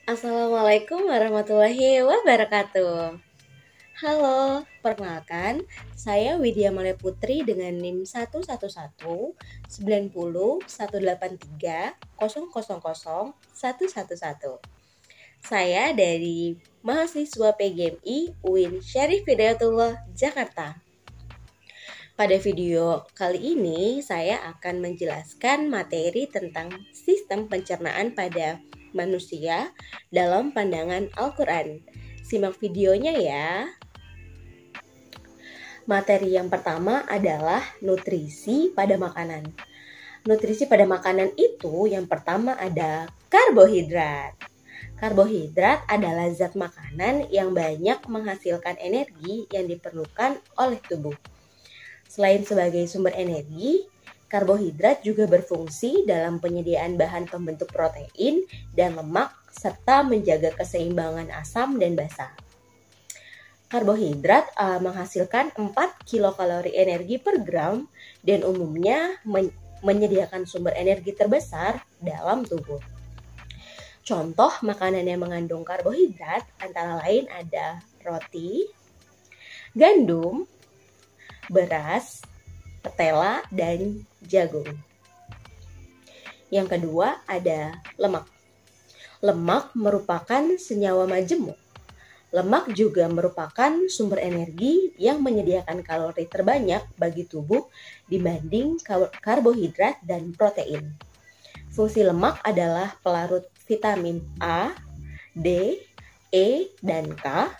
Assalamualaikum warahmatullahi wabarakatuh. Halo, perkenalkan, saya Widya Malya Putri dengan NIM 111909083000111. Saya dari mahasiswa PGMI UIN Syarif Hidayatullah Jakarta. Pada video kali ini saya akan menjelaskan materi tentang sistem pencernaan pada manusia dalam pandangan Al-Quran. Simak videonya ya. Materi yang pertama adalah nutrisi pada makanan. Nutrisi pada makanan itu yang pertama ada karbohidrat. Karbohidrat adalah zat makanan yang banyak menghasilkan energi yang diperlukan oleh tubuh. Selain sebagai sumber energi, karbohidrat juga berfungsi dalam penyediaan bahan pembentuk protein dan lemak serta menjaga keseimbangan asam dan basa. Karbohidrat menghasilkan 4 kilokalori energi per gram dan umumnya menyediakan sumber energi terbesar dalam tubuh. Contoh makanan yang mengandung karbohidrat antara lain ada roti, gandum, beras, petela, dan jagung. Yang kedua ada lemak. Lemak merupakan senyawa majemuk. Lemak juga merupakan sumber energi yang menyediakan kalori terbanyak bagi tubuh dibanding karbohidrat dan protein. Fungsi lemak adalah pelarut vitamin A, D, E, dan K,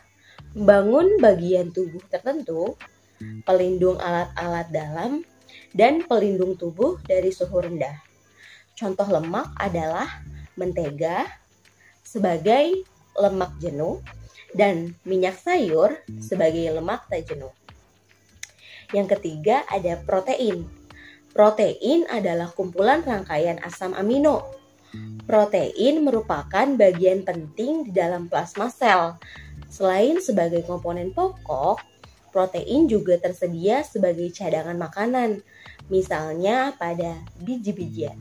membangun bagian tubuh tertentu, pelindung alat-alat dalam, dan pelindung tubuh dari suhu rendah. Contoh lemak adalah mentega sebagai lemak jenuh dan minyak sayur sebagai lemak tak jenuh. Yang ketiga ada protein. Protein adalah kumpulan rangkaian asam amino. Protein merupakan bagian penting di dalam plasma sel. Selain sebagai komponen pokok, protein juga tersedia sebagai cadangan makanan, misalnya pada biji-bijian.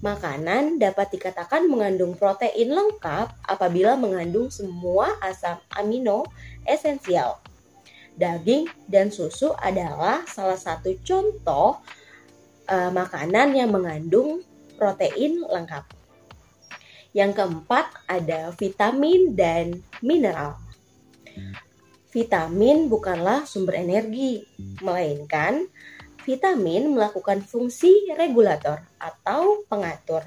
Makanan dapat dikatakan mengandung protein lengkap apabila mengandung semua asam amino esensial. Daging dan susu adalah salah satu contoh makanan yang mengandung protein lengkap. Yang keempat ada vitamin dan mineral. Vitamin bukanlah sumber energi, melainkan vitamin melakukan fungsi regulator atau pengatur.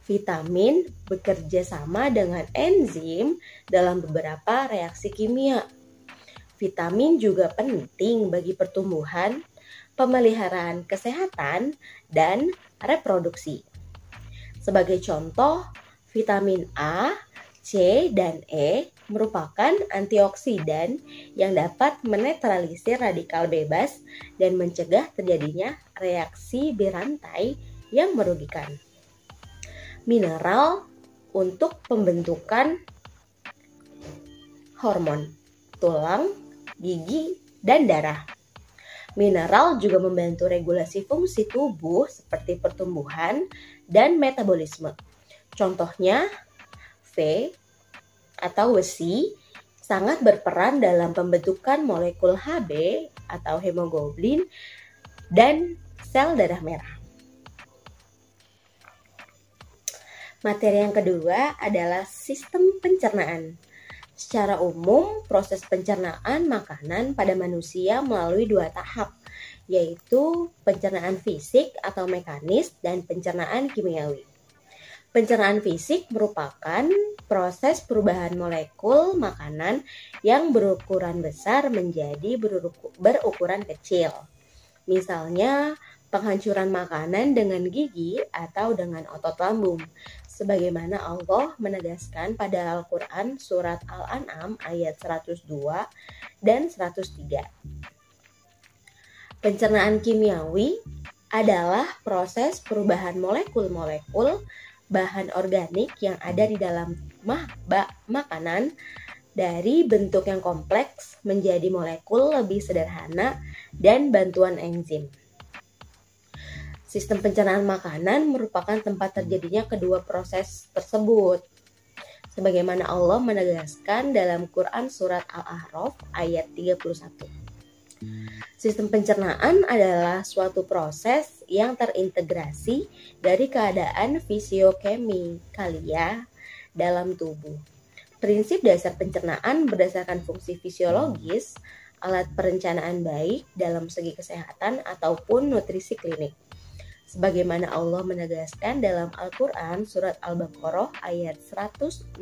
Vitamin bekerja sama dengan enzim dalam beberapa reaksi kimia. Vitamin juga penting bagi pertumbuhan, pemeliharaan kesehatan, dan reproduksi. Sebagai contoh, vitamin A, C, dan E merupakan antioksidan yang dapat menetralisir radikal bebas dan mencegah terjadinya reaksi berantai yang merugikan. Mineral untuk pembentukan hormon, tulang, gigi, dan darah. Mineral juga membantu regulasi fungsi tubuh seperti pertumbuhan dan metabolisme. Contohnya, V atau besi sangat berperan dalam pembentukan molekul Hb atau hemoglobin dan sel darah merah. Materi yang kedua adalah sistem pencernaan. Secara umum, proses pencernaan makanan pada manusia melalui 2 tahap, yaitu pencernaan fisik atau mekanis dan pencernaan kimiawi. Pencernaan fisik merupakan proses perubahan molekul makanan yang berukuran besar menjadi berukuran kecil. Misalnya, penghancuran makanan dengan gigi atau dengan otot lambung. Sebagaimana Allah menegaskan pada Al-Quran surat Al-An'am ayat 102 dan 103. Pencernaan kimiawi adalah proses perubahan molekul-molekul bahan organik yang ada di dalam makanan dari bentuk yang kompleks menjadi molekul lebih sederhana dan bantuan enzim. Sistem pencernaan makanan merupakan tempat terjadinya kedua proses tersebut. sebagaimana Allah menegaskan dalam Quran surat Al-A'raf ayat 31. Sistem pencernaan adalah suatu proses yang terintegrasi dari keadaan fisiokimia dalam tubuh. Prinsip dasar pencernaan berdasarkan fungsi fisiologis, alat perencanaan baik dalam segi kesehatan ataupun nutrisi klinik. Sebagaimana Allah menegaskan dalam Al-Quran surat Al-Baqarah ayat 168.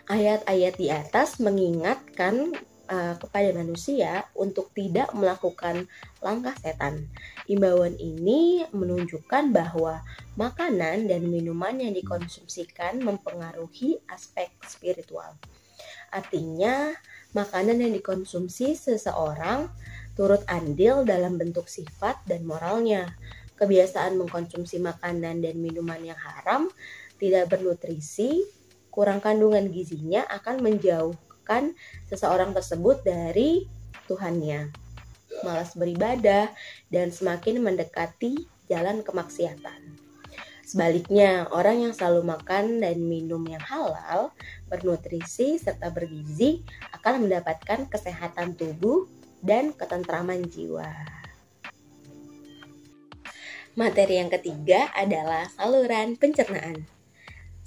Ayat-ayat di atas mengingatkan kepada manusia untuk tidak melakukan langkah setan. Imbauan ini menunjukkan bahwa makanan dan minuman yang dikonsumsikan mempengaruhi aspek spiritual. Artinya, makanan yang dikonsumsi seseorang turut andil dalam bentuk sifat dan moralnya. Kebiasaan mengkonsumsi makanan dan minuman yang haram, tidak bernutrisi, kurang kandungan gizinya akan menjauhkan seseorang tersebut dari Tuhannya, malas beribadah, dan semakin mendekati jalan kemaksiatan. Sebaliknya, orang yang selalu makan dan minum yang halal, bernutrisi, serta bergizi akan mendapatkan kesehatan tubuh dan ketentraman jiwa. Materi yang ketiga adalah saluran pencernaan.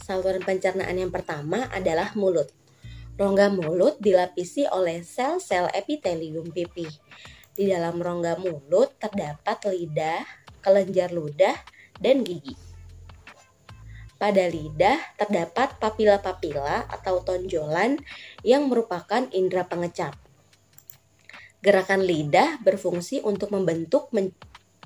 Saluran pencernaan yang pertama adalah mulut. Rongga mulut dilapisi oleh sel-sel epitelium pipih. Di dalam rongga mulut terdapat lidah, kelenjar ludah, dan gigi. Pada lidah terdapat papila-papila atau tonjolan yang merupakan indera pengecap. Gerakan lidah berfungsi untuk membentuk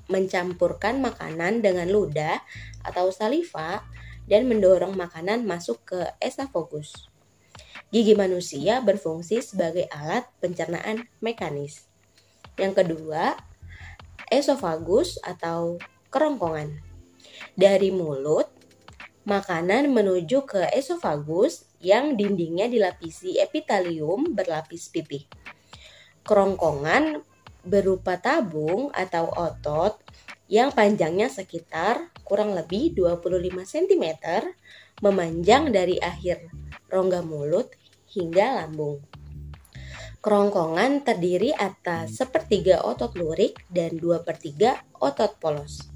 mencampurkan makanan dengan ludah atau saliva dan mendorong makanan masuk ke esofagus. Gigi manusia berfungsi sebagai alat pencernaan mekanis. Yang kedua, esofagus atau kerongkongan. Dari mulut, makanan menuju ke esofagus yang dindingnya dilapisi epitelium berlapis pipih. Kerongkongan berupa tabung atau otot yang panjangnya sekitar kurang lebih 25 cm memanjang dari akhir rongga mulut hingga lambung. Kerongkongan terdiri atas 1/3 otot lurik dan 2/3 otot polos.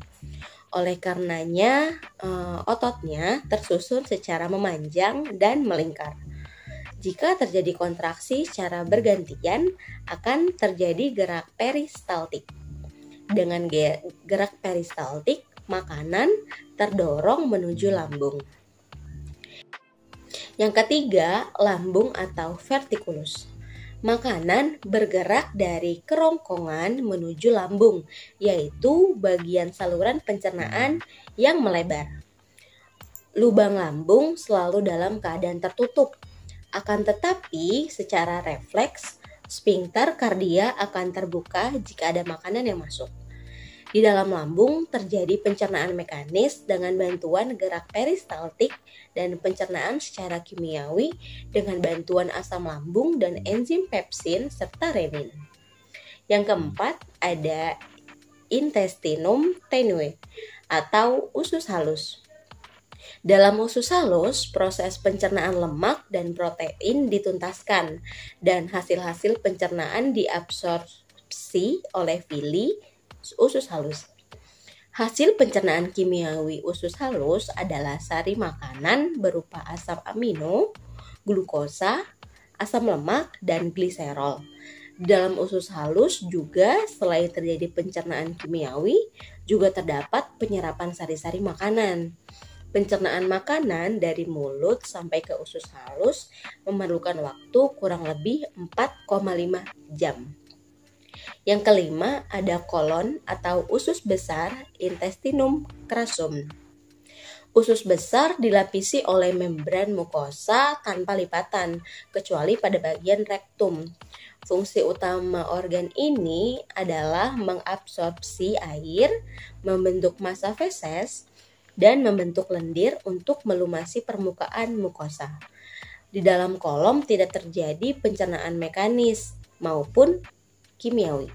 Oleh karenanya, ototnya tersusun secara memanjang dan melingkar. Jika terjadi kontraksi secara bergantian, akan terjadi gerak peristaltik. Dengan gerak peristaltik, makanan terdorong menuju lambung. Yang ketiga, lambung atau vertikulus. Makanan bergerak dari kerongkongan menuju lambung, yaitu bagian saluran pencernaan yang melebar. Lubang lambung selalu dalam keadaan tertutup. Akan tetapi, secara refleks, sphinkter kardia akan terbuka jika ada makanan yang masuk. Di dalam lambung terjadi pencernaan mekanis dengan bantuan gerak peristaltik dan pencernaan secara kimiawi dengan bantuan asam lambung dan enzim pepsin serta renin. Yang keempat, ada intestinum tenue atau usus halus. Dalam usus halus, proses pencernaan lemak dan protein dituntaskan dan hasil-hasil pencernaan diabsorpsi oleh villi usus halus. Hasil pencernaan kimiawi usus halus adalah sari makanan berupa asam amino, glukosa, asam lemak, dan gliserol. Dalam usus halus juga selain terjadi pencernaan kimiawi, juga terdapat penyerapan sari-sari makanan. Pencernaan makanan dari mulut sampai ke usus halus memerlukan waktu kurang lebih 4,5 jam. Yang kelima, ada kolon atau usus besar, intestinum crassum. Usus besar dilapisi oleh membran mukosa tanpa lipatan, kecuali pada bagian rektum. Fungsi utama organ ini adalah mengabsorpsi air, membentuk massa feses, dan membentuk lendir untuk melumasi permukaan mukosa. Di dalam kolom tidak terjadi pencernaan mekanis maupun kimiawi.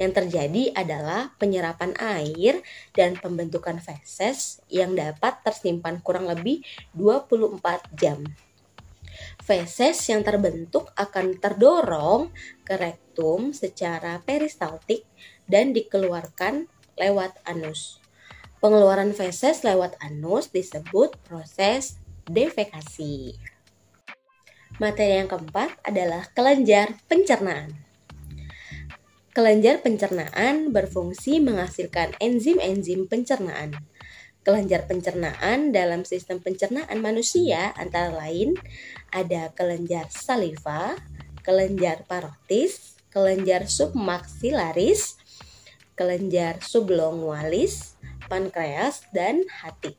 Yang terjadi adalah penyerapan air dan pembentukan feses yang dapat tersimpan kurang lebih 24 jam. Feses yang terbentuk akan terdorong ke rektum secara peristaltik dan dikeluarkan lewat anus. Pengeluaran feses lewat anus disebut proses defekasi. Materi yang keempat adalah kelenjar pencernaan. Kelenjar pencernaan berfungsi menghasilkan enzim-enzim pencernaan. Kelenjar pencernaan dalam sistem pencernaan manusia antara lain ada kelenjar saliva, kelenjar parotis, kelenjar submaksilaris, kelenjar sublingualis, pankreas, dan hati.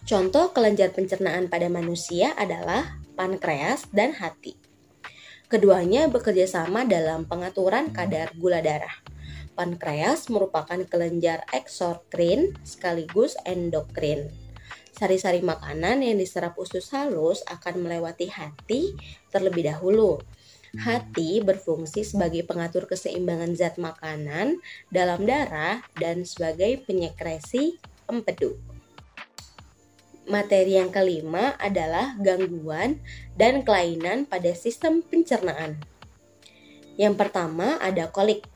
Contoh kelenjar pencernaan pada manusia adalah pankreas dan hati. Keduanya bekerja sama dalam pengaturan kadar gula darah. Pankreas merupakan kelenjar eksokrin sekaligus endokrin. Sari-sari makanan yang diserap usus halus akan melewati hati terlebih dahulu. Hati berfungsi sebagai pengatur keseimbangan zat makanan dalam darah dan sebagai penyekresi empedu. Materi yang kelima adalah gangguan dan kelainan pada sistem pencernaan. Yang pertama ada kolik.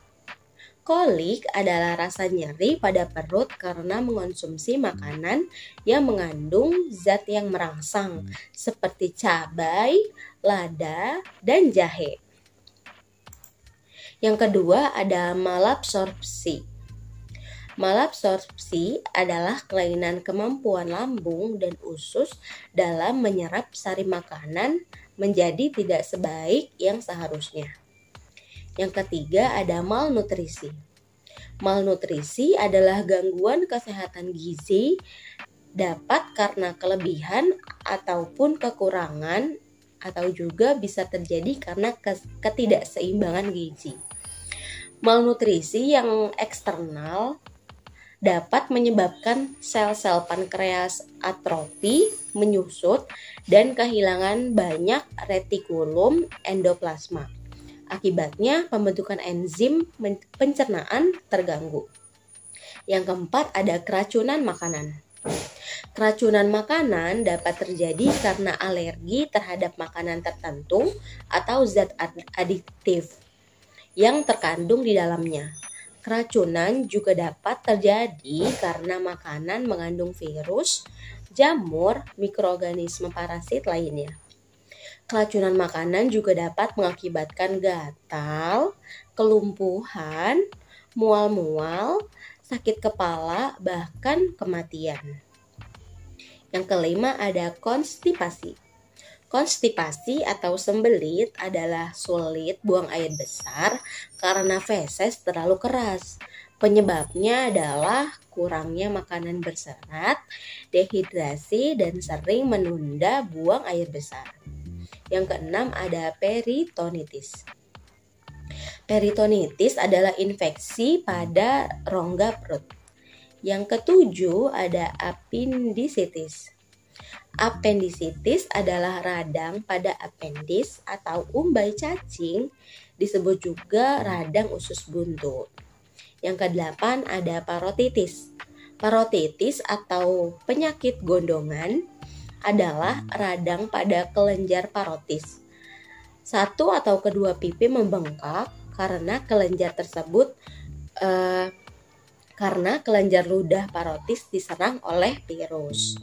Kolik adalah rasa nyeri pada perut karena mengonsumsi makanan yang mengandung zat yang merangsang seperti cabai, lada, dan jahe. Yang kedua ada malabsorpsi. Malabsorpsi adalah kelainan kemampuan lambung dan usus dalam menyerap sari makanan menjadi tidak sebaik yang seharusnya. Yang ketiga ada malnutrisi. Malnutrisi adalah gangguan kesehatan gizi dapat karena kelebihan ataupun kekurangan atau juga bisa terjadi karena ketidakseimbangan gizi. Malnutrisi yang eksternal dapat menyebabkan sel-sel pankreas atrofi, menyusut, dan kehilangan banyak retikulum endoplasma. Akibatnya pembentukan enzim pencernaan terganggu. Yang keempat ada keracunan makanan. Keracunan makanan dapat terjadi karena alergi terhadap makanan tertentu atau zat adiktif yang terkandung di dalamnya. Keracunan juga dapat terjadi karena makanan mengandung virus, jamur, mikroorganisme parasit lainnya. Keracunan makanan juga dapat mengakibatkan gatal, kelumpuhan, mual-mual, sakit kepala, bahkan kematian. Yang kelima ada konstipasi. Konstipasi atau sembelit adalah sulit buang air besar karena feses terlalu keras. Penyebabnya adalah kurangnya makanan berserat, dehidrasi, dan sering menunda buang air besar. Yang keenam ada peritonitis. Peritonitis adalah infeksi pada rongga perut. Yang ketujuh ada apendisitis. Apendisitis adalah radang pada apendis atau umbai cacing, disebut juga radang usus buntu. Yang kedelapan ada parotitis. Parotitis atau penyakit gondongan adalah radang pada kelenjar parotis. Satu atau kedua pipi membengkak karena kelenjar tersebut karena kelenjar ludah parotis diserang oleh virus.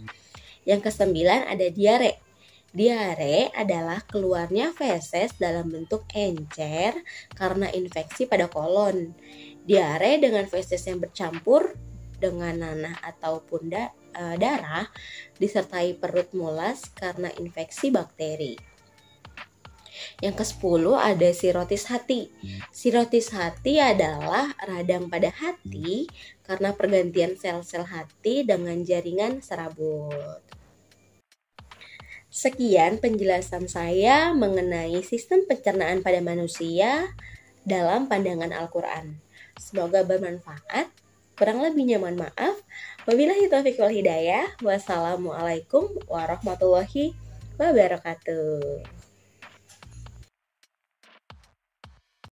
Yang kesembilan ada diare. Diare adalah keluarnya feses dalam bentuk encer karena infeksi pada kolon. Diare dengan feses yang bercampur dengan nanah ataupun darah disertai perut mulas karena infeksi bakteri. Yang ke-10 ada sirotis hati. Sirotis hati adalah radang pada hati karena pergantian sel-sel hati dengan jaringan serabut. Sekian penjelasan saya mengenai sistem pencernaan pada manusia dalam pandangan Al-Quran. Semoga bermanfaat. Kurang lebihnya mohon maaf. Wabillahi taufiq wal hidayah. Wassalamualaikum warahmatullahi wabarakatuh.